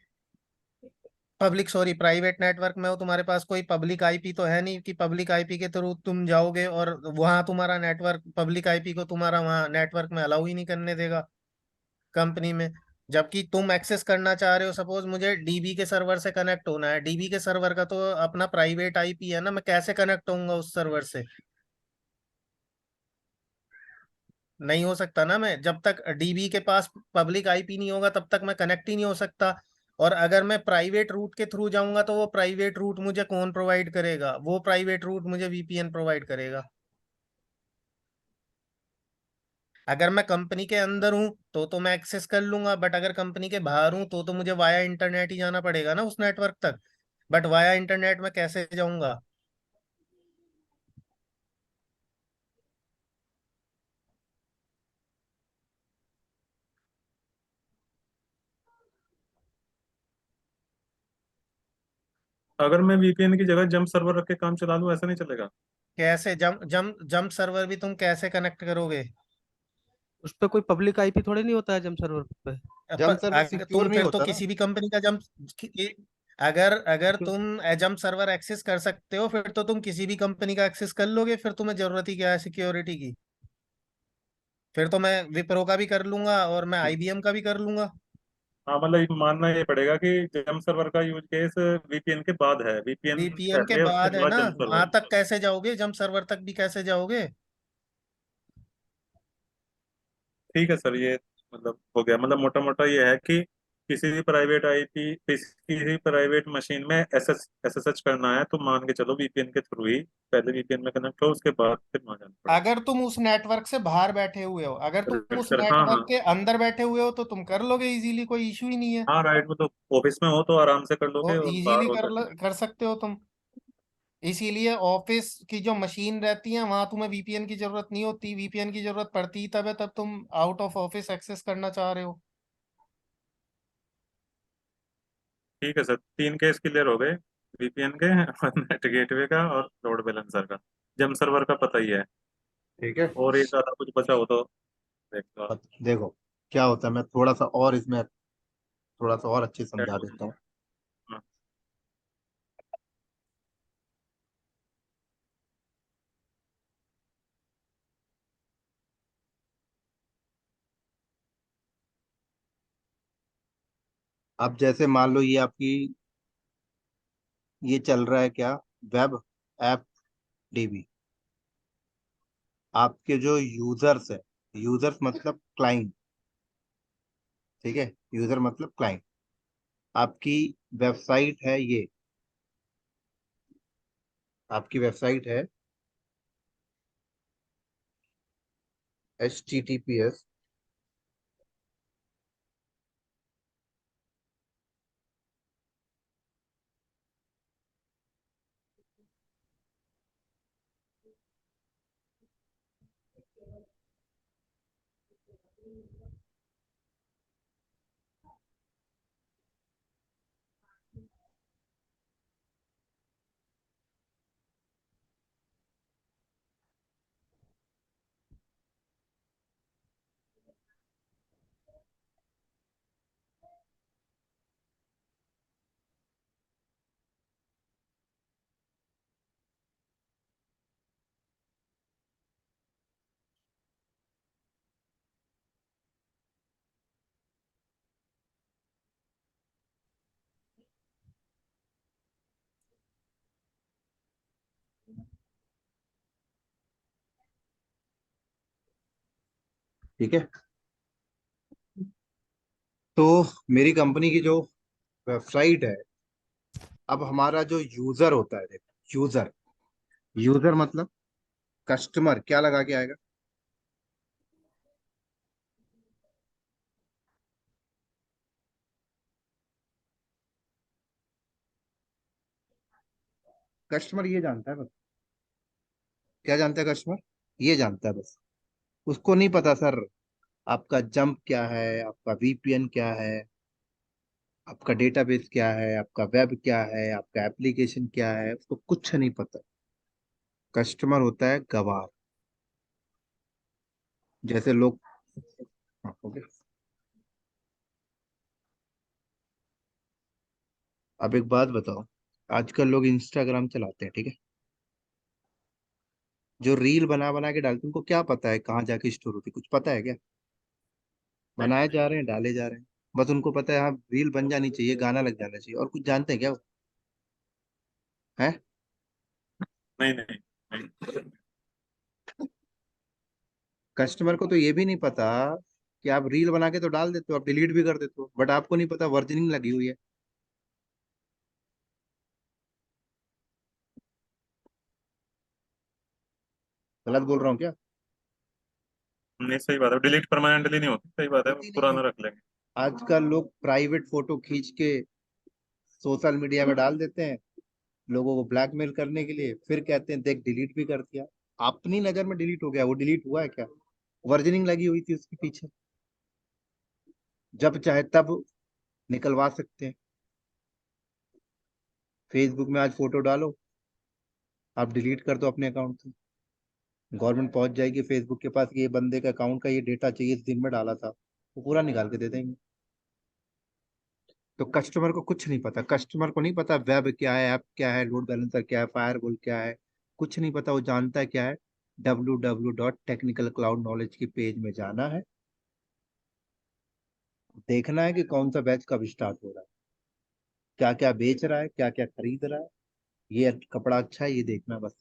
पब्लिक सॉरी प्राइवेट नेटवर्क में हो, तुम्हारे पास कोई पब्लिक आईपी तो है नहीं कि पब्लिक आईपी के थ्रू तुम जाओगे और वहां तुम्हारा नेटवर्क, पब्लिक आईपी को तुम्हारा वहां नेटवर्क में अलाउ ही नहीं करने देगा कंपनी में। जबकि तुम एक्सेस करना चाह रहे हो, सपोज मुझे डीबी के सर्वर से कनेक्ट होना है, डीबी के सर्वर का तो अपना प्राइवेट आईपी है ना, मैं कैसे कनेक्ट होऊंगा उस सर्वर से? नहीं हो सकता ना, मैं जब तक डीबी के पास पब्लिक आईपी नहीं होगा तब तक मैं कनेक्ट ही नहीं हो सकता। और अगर मैं प्राइवेट रूट के थ्रू जाऊंगा तो वो प्राइवेट रूट मुझे कौन प्रोवाइड करेगा? वो प्राइवेट रूट मुझे वीपीएन प्रोवाइड करेगा। अगर मैं कंपनी के अंदर हूं तो मैं एक्सेस कर लूंगा, बट अगर कंपनी के बाहर हूं तो मुझे वाया इंटरनेट ही जाना पड़ेगा ना उस नेटवर्क तक। बट वाया इंटरनेट में कैसे जाऊंगा? अगर मैं वीपीएन की जगह जंप सर्वर रख के काम चला लूँ, ऐसा नहीं चलेगा? कैसे जंप सर्वर भी तुम कैसे कनेक्ट करोगे? उस पर कोई पब्लिक आईपी थोड़े नहीं होता है जम सर्वर पे। जंप सर्वर सिक्योर तुम नहीं फिर तो होता ना। किसी भी कंपनी का जंप, अगर अगर तुम जंप सर्वर एक्सेस कर सकते हो, फिर तो तुम किसी भी कंपनी का एक्सेस कर लोगे, फिर तुम्हें जरूरत ही क्या है सिक्योरिटी की? फिर तो मैं विप्रो का भी कर लूंगा और मैं आईबीएम का भी कर लूंगा। हाँ मतलब मानना ये पड़ेगा कि जेम सर्वर का यूज केस वीपीएन के बाद है, वीपीएन वीपीएन के पहले उसके बाद है बाद ना, जेम वहां सर्वर। तक कैसे जाओगे, जम सर्वर तक भी कैसे जाओगे? ठीक है सर, ये मतलब हो गया, मतलब मोटा मोटा ये है कि किसी भी प्राइवेट आईपी, किसी भी प्राइवेट मशीन में एसएसएच करना है तो मान के चलो वीपीएन के थ्रू ही, पहले वीपीएन में कनेक्ट हो उसके बाद फिर वहां जाना पड़ेगा। अगर तुम उस नेटवर्क से बाहर बैठे हुए हो, अगर तुम राइट उस सर, हाँ हाँ। नेटवर्क के अंदर बैठे हुए हो तो तुम कर लोगे इजीली, कोई इशू ही नहीं है। हाँ राइट, मतलब ऑफिस में हो तो आराम से कर वो लोगे, और बाहर इजीली हो तो कर सकते हो तुम। इसीलिए ऑफिस की जो मशीन रहती है वहां तुम्हें वीपीएन की जरूरत नहीं होती, वीपीएन की जरूरत पड़ती ही तब है तब तुम आउट ऑफ ऑफिस एक्सेस करना चाह रहे हो। ठीक है सर, 3 केस क्लियर हो गए, वीपीएन के और नेट गेटवे का और लोड बैलेंसर का। जेम सर्वर का पता ही है, ठीक है। और एक आधा कुछ बचा हो तो देख लो आप। देखो क्या होता है, मैं थोड़ा सा और इसमें थोड़ा सा और अच्छे से समझा देता हूँ। हाँ, अब जैसे मान लो ये आपकी ये चल रहा है क्या, वेब ऐप डीबी। आपके जो यूजर्स है, यूजर्स मतलब क्लाइंट, ठीक है, यूजर मतलब क्लाइंट। आपकी वेबसाइट है ये, आपकी वेबसाइट है HTTPS ठीक है। तो मेरी कंपनी की जो वेबसाइट है, अब हमारा जो यूजर होता है, देखो यूजर, यूजर मतलब कस्टमर, क्या लगा के आएगा? कस्टमर ये जानता है बस, क्या जानता है कस्टमर? ये जानता है बस, उसको नहीं पता सर आपका जंप क्या है, आपका VPN क्या है, आपका डेटाबेस क्या है, आपका वेब क्या है, आपका एप्लीकेशन क्या है, उसको कुछ नहीं पता। कस्टमर होता है गवार, जैसे लोग। हाँ, ओके। अब एक बात बताओ, आजकल लोग इंस्टाग्राम चलाते हैं, ठीक है, जो रील बना बना के डालते हैं, उनको क्या पता है कहाँ जाके स्टोर होती है? कुछ पता है क्या? नहीं बनाए जा रहे हैं, डाले जा रहे हैं, बस उनको पता है हाँ रील बन जानी चाहिए, गाना लग जाना चाहिए, और कुछ जानते हैं क्या वो? है? नहीं नहीं नहीं। कस्टमर को तो ये भी नहीं पता कि आप रील बना के तो डाल देते हो, आप डिलीट भी कर देते हो, बट आपको नहीं पता वर्जनिंग लगी हुई है। गलत बोल रहा हूँ क्या? नहीं सही बात है, डिलीट परमानेंटली नहीं होती, सही बात है, होती नहीं पुराना होती। रख लेंगे। आजकल लोग प्राइवेट फोटो खींच के सोशल मीडिया में डाल देते हैं, लोगों को ब्लैकमेल करने के लिए, फिर कहते हैं देख डिलीट भी कर दिया। अपनी नजर में डिलीट हो गया, वो डिलीट हुआ है क्या? वर्जनिंग लगी हुई थी उसके पीछे, जब चाहे तब निकलवा सकते हैं। फेसबुक में आज फोटो डालो, आप डिलीट कर दो अपने अकाउंट से, गवर्नमेंट पहुंच जाएगी फेसबुक के पास कि ये बंदे का अकाउंट का ये डेटा चाहिए, इस दिन में डाला था, वो पूरा निकाल के दे देंगे। तो कस्टमर को कुछ नहीं पता, कस्टमर को नहीं पता वेब क्या है, ऐप क्या है, लोड बैलेंसर क्या है, फायरवॉल क्या है, कुछ नहीं पता। वो जानता है क्या है, www.technicalcloudknowledge की पेज में जाना है, देखना है कि कौन सा बैच कब स्टार्ट हो रहा है, क्या क्या बेच रहा है, क्या क्या खरीद रहा है, ये कपड़ा अच्छा है, ये देखना बस।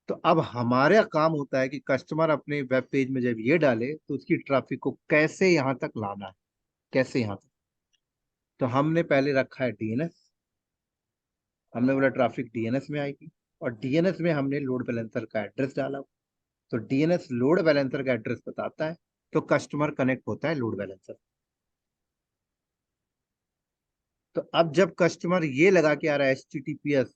तो अब हमारा काम होता है कि कस्टमर अपने वेब पेज में जब ये डाले तो उसकी ट्रैफिक को कैसे यहाँ तक लाना है, कैसे यहाँ तक। तो हमने पहले रखा है डीएनएस। हमने बोला ट्रैफिक डीएनएस में आएगी, और डीएनएस में हमने लोड बैलेंसर का एड्रेस डाला। तो डीएनएस लोड बैलेंसर का एड्रेस बताता है, तो कस्टमर कनेक्ट होता है लोड बैलेंसर। तो अब जब कस्टमर ये लगा के आ रहा है HTTPS,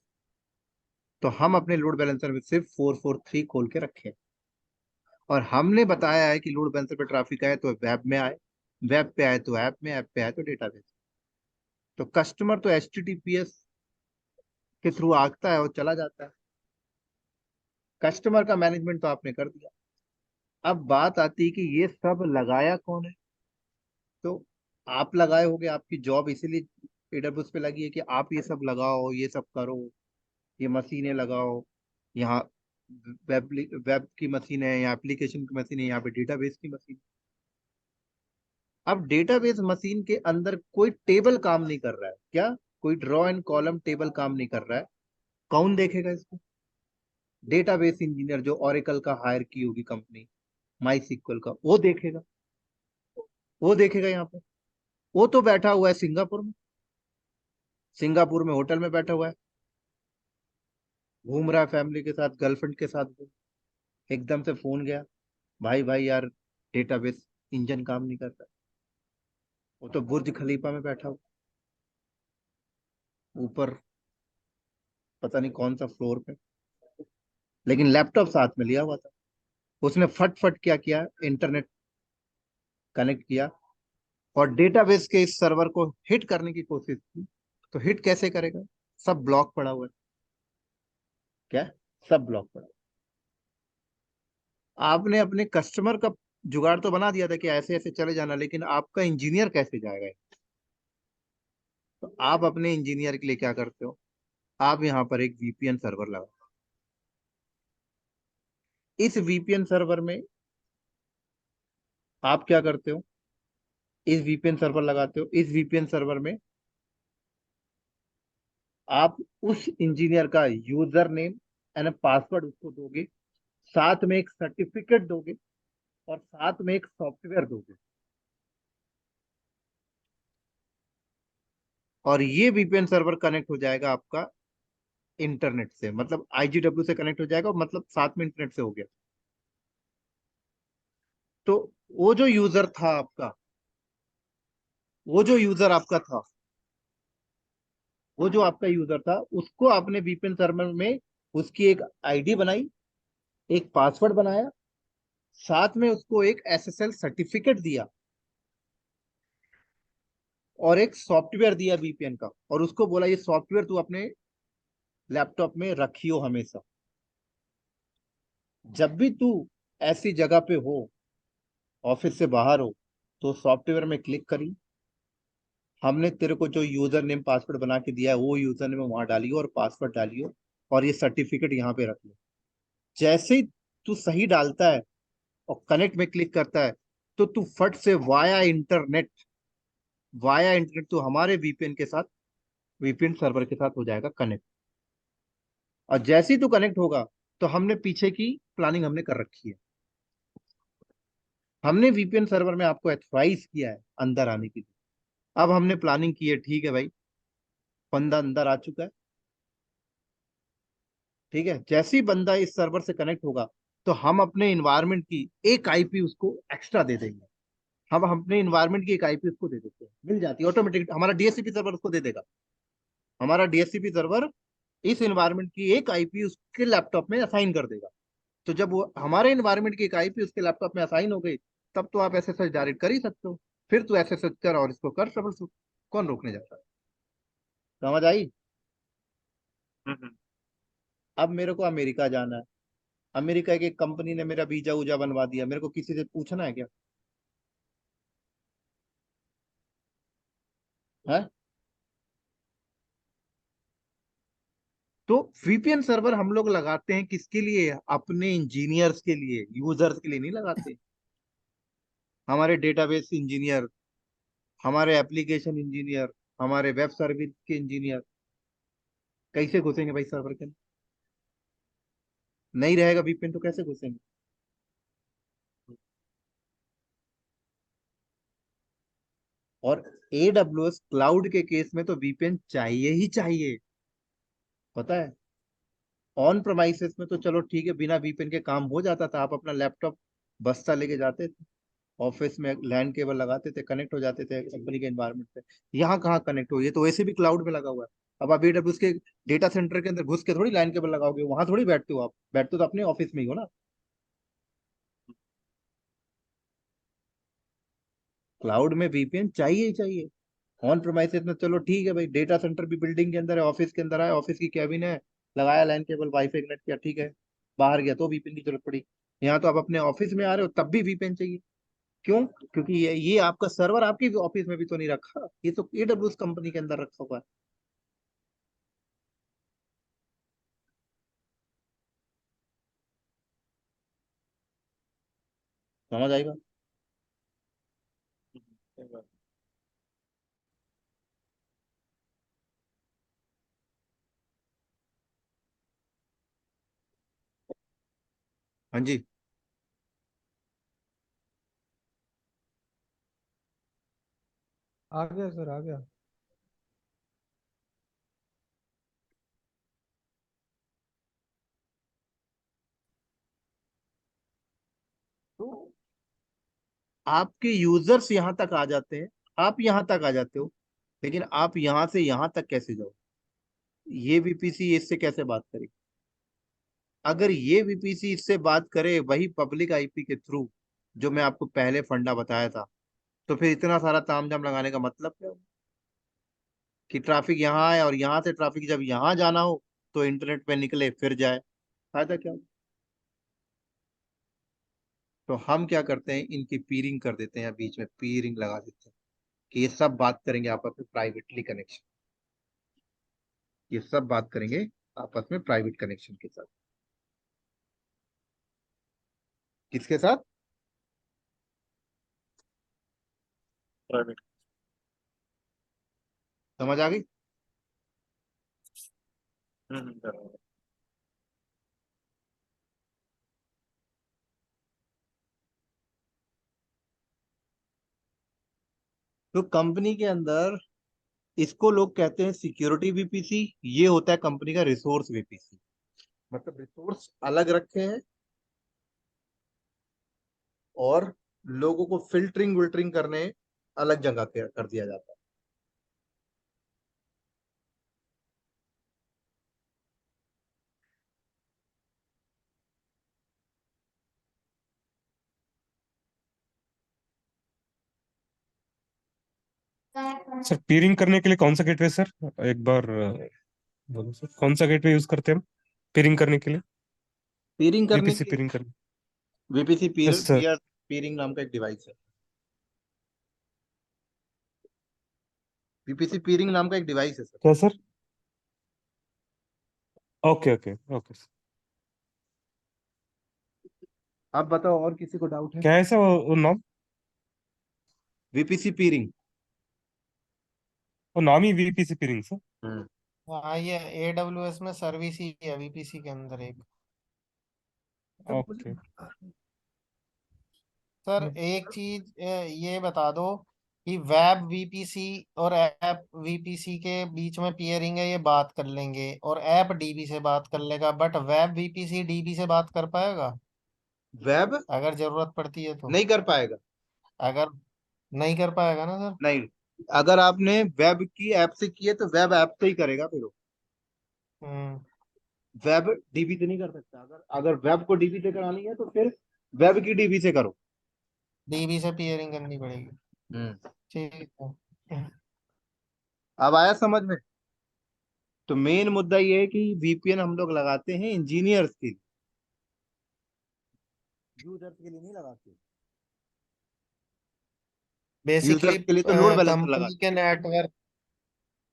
तो हम अपने लोड बैलेंसर में सिर्फ 443 खोल के रखे, और हमने बताया है कि लोड बैलेंसर पे ट्रैफिक आए तो वेब में आए, वेब पे आए तो ऐप में, ऐप पे आए तो डेटाबेस। तो कस्टमर तो HTTPS के थ्रू आता है और चला जाता है। कस्टमर का मैनेजमेंट तो आपने कर दिया। अब बात आती है कि ये सब लगाया कौन है। तो आप लगाए होगे, आपकी जॉब इसीलिए AWS पे लगी है कि आप ये सब लगाओ, ये सब करो, ये मशीनें लगाओ। यहाँ वेब वेब की मशीन है, यहाँ एप्लीकेशन की मशीन है, यहाँ पे डेटाबेस की मशीन। अब डेटाबेस मशीन के अंदर कोई टेबल काम नहीं कर रहा है क्या, कोई ड्रॉ एंड कॉलम टेबल काम नहीं कर रहा है, कौन देखेगा इसको? डेटाबेस इंजीनियर जो ओरेकल का हायर की होगी कंपनी, माई सिक्वल का, वो देखेगा। वो देखेगा यहाँ पे। वो तो बैठा हुआ है सिंगापुर में, सिंगापुर में होटल में बैठा हुआ है, घूम रहा है फैमिली के साथ, गर्लफ्रेंड के साथ। एकदम से फोन गया, भाई भाई यार डेटाबेस इंजन काम नहीं करता। वो तो बुर्ज खलीफा में बैठा हुआ, ऊपर पता नहीं कौन सा फ्लोर पे, लेकिन लैपटॉप साथ में लिया हुआ था। उसने फट फट क्या किया, इंटरनेट कनेक्ट किया और डेटाबेस के इस सर्वर को हिट करने की कोशिश की। तो हिट कैसे करेगा? सब ब्लॉक पड़ा हुआ है। क्या? सब ब्लॉक पड़ा हुआ है। आपने अपने कस्टमर का जुगाड़ तो बना दिया था कि ऐसे ऐसे चले जाना, लेकिन आपका इंजीनियर कैसे जाएगा? तो आप अपने इंजीनियर के लिए क्या करते हो? आप यहाँ पर एक VPN सर्वर लगाओ। इस VPN सर्वर में आप क्या करते हो? इस VPN सर्वर लगाते हो। इस VPN सर्वर में आप उस इंजीनियर का यूजर नेम एंड पासवर्ड उसको दोगे, साथ में एक सर्टिफिकेट दोगे, और साथ में एक सॉफ्टवेयर दोगे। और ये VPN सर्वर कनेक्ट हो जाएगा आपका इंटरनेट से, मतलब IGW से कनेक्ट हो जाएगा, मतलब साथ में इंटरनेट से हो गया। तो वो जो यूजर था आपका, वो जो यूजर आपका था, वो जो आपका यूजर था, उसको आपने VPN सर्वर में उसकी एक आईडी बनाई, एक पासवर्ड बनाया, साथ में उसको एक SSL सर्टिफिकेट दिया, और एक सॉफ्टवेयर दिया VPN का, और उसको बोला ये सॉफ्टवेयर तू अपने लैपटॉप में रखियो हमेशा। जब भी तू ऐसी जगह पे हो, ऑफिस से बाहर हो, तो सॉफ्टवेयर में क्लिक करी, हमने तेरे को जो यूजर नेम पासवर्ड बना के दिया है वो यूजर नेम वहां डालियो और पासवर्ड डालियो, और ये सर्टिफिकेट यहाँ पे रख लो। जैसे ही तू सही डालता है और कनेक्ट में क्लिक करता है, तो तू फट से वाया इंटरनेट तू हमारे VPN के साथ, VPN सर्वर के साथ हो जाएगा कनेक्ट। और जैसे ही तू कनेक्ट होगा, तो हमने पीछे की प्लानिंग हमने कर रखी है। हमने VPN सर्वर में आपको एथराइज किया है अंदर आने के लिए। अब हमने प्लानिंग की है, ठीक है भाई, बंदा अंदर आ चुका है, ठीक है। जैसे ही बंदा इस सर्वर से कनेक्ट होगा, तो हम अपने इन्वायरमेंट की एक IP उसको एक्स्ट्रा दे देंगे। हम अपने इन्वायरमेंट की एक IP उसको दे देते हैं, मिल जाती है ऑटोमेटिक, हमारा DHCP सर्वर उसको दे देगा। हमारा DHCP सर्वर इस इन्वायरमेंट की एक IP उसके लैपटॉप में असाइन कर देगा। तो जब वो हमारे इन्वायरमेंट की एक IP उसके लैपटॉप में असाइन हो गई, तब तो आप SSH डायरेक्ट कर ही सकते हो। फिर तो SSH कर और इसको कर ट्रबल शूट, कौन रोकने जाता है? समझ आई? हम्म। अब मेरे को अमेरिका जाना है, अमेरिका की एक कंपनी ने मेरा वीजा उजा बनवा दिया, मेरे को किसी से पूछना है क्या? है? तो वीपीएन सर्वर हम लोग लगाते हैं किसके लिए? अपने इंजीनियर्स के लिए, यूजर्स के लिए नहीं लगाते। हमारे डेटाबेस इंजीनियर, हमारे एप्लीकेशन इंजीनियर, हमारे वेब सर्विस के इंजीनियर कैसे घुसेंगे भाई सर्वर के अंदर? नहीं रहेगा वीपीएन तो कैसे घुसेंगे? और एडब्ल्यूएस क्लाउड के केस में तो वीपीएन चाहिए ही चाहिए, पता है। ऑन प्रमाइसेस में तो चलो ठीक है, बिना वीपीएन के काम हो जाता था। आप अपना लैपटॉप बस्ता लेके जाते थे, ऑफिस में लैन केबल लगाते थे, कनेक्ट हो जाते थे कंपनी के एनवायरनमेंट से। यहाँ कहाँ कनेक्ट हो, ये तो वैसे भी क्लाउड में लगा हुआ है। अब आप एडब्ल्यूएस के डेटा सेंटर के अंदर घुस के थोड़ी लाइन केबल लगाओगे, वहां थोड़ी बैठते हो। आप बैठते तो अपने ऑफिस में ही हो ना। क्लाउड में वीपीएन चाहिए ही चाहिए। ऑन प्रोमाइसेस में चलो ठीक है भाई, डेटा सेंटर भी बिल्डिंग के अंदर है, ऑफिस के अंदर है, ऑफिस की कैबिन है, लगाया लाइन केबल, वाईफाई कनेक्ट किया, ठीक है। बाहर गया तो वीपीएन की जरूरत पड़ी। यहाँ तो आप अपने ऑफिस में आ रहे हो तब भी वीपीएन चाहिए। क्यों? क्योंकि ये आपका सर्वर आपकी ऑफिस में भी तो नहीं रखा, ये तो एडब्ल्यूएस कंपनी के अंदर रखा हुआ है। समझ आएगा? सही बात। हाँ जी। आ गया सर, आ गया। तो आपके यूजर्स यहाँ तक आ जाते हैं, आप यहाँ तक आ जाते हो, लेकिन आप यहाँ से यहाँ तक कैसे जाओ? ये वीपीसी इससे कैसे बात करेगी? अगर ये वीपीसी इससे बात करे वही पब्लिक आईपी के थ्रू, जो मैं आपको पहले फंडा बताया था, तो फिर इतना सारा तामझाम लगाने का मतलब क्या हुआ? कि ट्रैफिक यहाँ है और यहाँ से ट्रैफिक जब यहाँ जाना हो तो इंटरनेट पे निकले फिर जाए, फायदा क्या? तो हम क्या करते हैं, इनकी पीरिंग कर देते हैं, या बीच में पीरिंग लगा देते हैं कि ये सब बात करेंगे आपस में प्राइवेटली कनेक्शन, ये सब बात करेंगे आपस में प्राइवेट कनेक्शन के साथ। किसके साथ? प्राइवेट। समझ आ गई? बराबर। तो कंपनी के अंदर इसको लोग कहते हैं सिक्योरिटी वीपीसी, ये होता है कंपनी का रिसोर्स वीपीसी। मतलब रिसोर्स अलग रखे हैं और लोगों को फिल्टरिंग विल्टरिंग करने अलग जगह कर दिया जाता है। सर पीरिंग करने के लिए कौन सा गेटवे सर? एक बार बोलो सर, कौन सा गेटवे यूज करते हैं हम पीरिंग करने के लिए? पीरिंग करने वीपीसी के लिए पीरिंग करने। VPC yes sir. पीरिंग नाम का एक डिवाइस है। वीपीसी पीरिंग नाम का एक डिवाइस है सर। क्या sir? Okay okay okay sir. आप बताओ, और किसी को डाउट है? क्या है सर वो नाम? वीपीसी पीरिंग। वो नाम ही वीपीसी पीरिंग सर? हम्म। हाँ, ये AWS में सर्विस ही है VPC के अंदर एक। ओके। सर एक चीज ये बता दो कि वेब VPC और ऐप VPC के बीच में पियरिंग है, ये बात कर लेंगे, और ऐप DB से बात कर लेगा, बट वेब VPC DB से बात कर पाएगा वेब अगर जरूरत पड़ती है तो? नहीं कर पाएगा। अगर नहीं कर पाएगा ना सर? नहीं, अगर आपने वेब की ऐप से किए तो वेब ऐप से ही करेगा फिर वो। हम्म। वेब डीबी से नहीं कर सकता। अगर अगर वेब को डीबी से करानी है तो फिर वेब की डीबी से करो। DB से पियरिंग करनी पड़ेगी। हम्म। ठीक है। अब आया समझ में? तो मेन मुद्दा ये है कि वीपीएन हम लोग लगाते हैं इंजीनियर्स के लिए, यूजर्स के लिए नहीं लगाते। बेसिकली यूजर्स के लिए तो लोड बैलेंसर कंपनी लगाते के नेटवर्क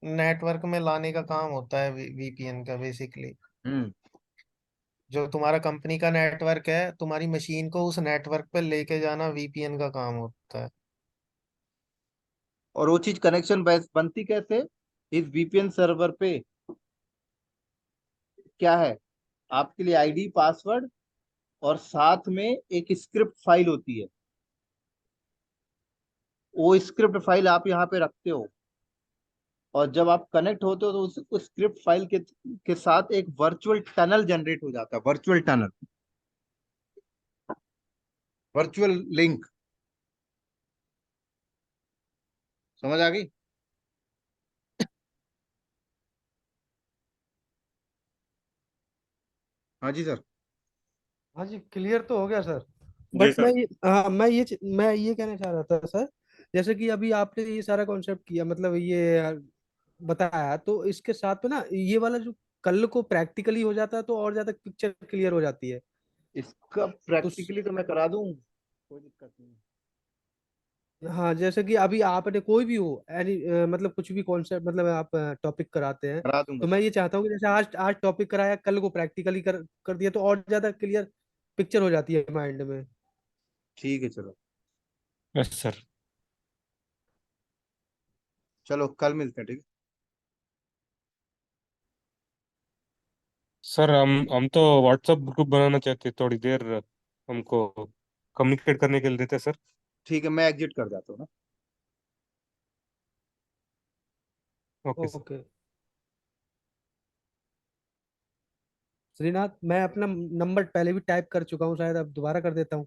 नेटवर्क में लाने का काम होता है वीपीएन का बेसिकली। हम्म। जो तुम्हारा कंपनी का नेटवर्क है, तुम्हारी मशीन को उस नेटवर्क पे लेके जाना वीपीएन का काम होता है। और वो चीज कनेक्शन बनती कैसे इस वीपीएन सर्वर पे? क्या है, आपके लिए आईडी पासवर्ड और साथ में एक स्क्रिप्ट फाइल होती है। वो स्क्रिप्ट फाइल आप यहाँ पे रखते हो, और जब आप कनेक्ट होते हो तो उस स्क्रिप्ट फाइल के साथ एक वर्चुअल टनल जनरेट हो जाता है, वर्चुअल टनल, वर्चुअल लिंक। समझ आ गई? हाँ जी सर। हाँ जी, क्लियर तो हो गया सर। Ji but sir. मैं ये कहना चाह रहा था सर, जैसे कि अभी आपने ये सारा कॉन्सेप्ट किया, मतलब ये बताया, तो इसके साथ में ना ये वाला जो कल को प्रैक्टिकली हो जाता है तो और ज्यादा पिक्चर क्लियर हो जाती है। इसका तो प्रैक्टिकली तो मैं करा दूं, कोई दिक्कत नहीं। हाँ, जैसे कि अभी आपने कोई भी हो एनी मतलब कुछ भी कॉन्सेप्ट, मतलब आप टॉपिक कराते हैं, करा दूंगा तो मैं सर। ये चाहता हूँ कि जैसे आज आज टॉपिक कराया, कल को प्रैक्टिकली कर दिया तो और ज्यादा क्लियर पिक्चर हो जाती है माइंड में। ठीक है चलो। Yes sir. चलो कल मिलते हैं, ठीक है। सर हम तो व्हाट्सएप ग्रुप बनाना चाहते हैं, थोड़ी देर हमको कम्युनिकेट करने के लिए देते सर। ठीक है, मैं एग्जिट कर जाता हूँ ना। Okay sir. ओके श्रीनाथ, मैं अपना नंबर पहले भी टाइप कर चुका हूँ, शायद अब दोबारा कर देता हूँ।